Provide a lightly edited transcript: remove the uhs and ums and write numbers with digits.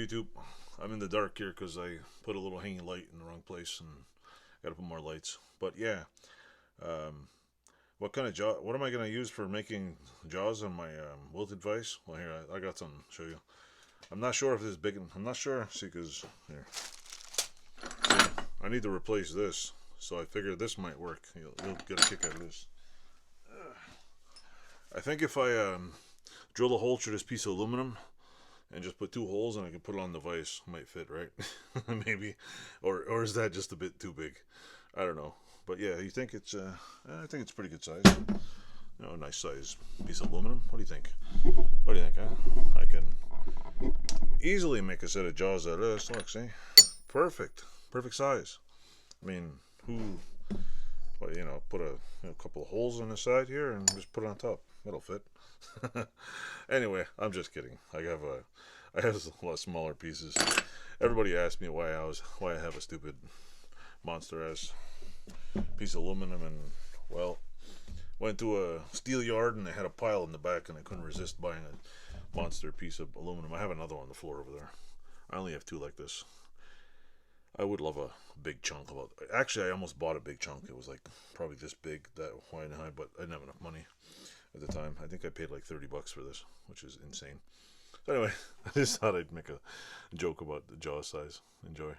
YouTube? I'm in the dark here because I put a little hanging light in the wrong place and gotta put more lights. But yeah, what kind of jaw? What am I gonna use for making jaws on my wilted vise? Well, here I got some to show you. I'm not sure if this is big. I'm not sure. See, because here, see, I need to replace this, so I figured this might work. You'll get a kick out of this. I think if I drill a hole through this piece of aluminum and just put 2 holes and I can put it on the vise, might fit, right? Maybe, or is that just a bit too big? I don't know. But yeah, you think it's I think it's pretty good size. You know, a nice size piece of aluminum. What do you think? What do you think? Huh? I can easily make a set of jaws out of this. Look, see, perfect size. I mean, who? Well, you know, put a couple of holes on the side here and just put it on top. That'll fit. Anyway, I'm just kidding. I have a lot smaller pieces. Everybody asked me why I have a stupid monster ass piece of aluminum, and well, went to a steel yard and they had a pile in the back and I couldn't resist buying a monster piece of aluminum. I have another one on the floor over there. I only have 2 like this. I would love a big chunk of it. Actually, I almost bought a big chunk. It was like probably this big, that wide and high, but I didn't have enough money at the time. I think I paid like $30 for this, which is insane. So anyway, I just thought I'd make a joke about the jaw size. Enjoy.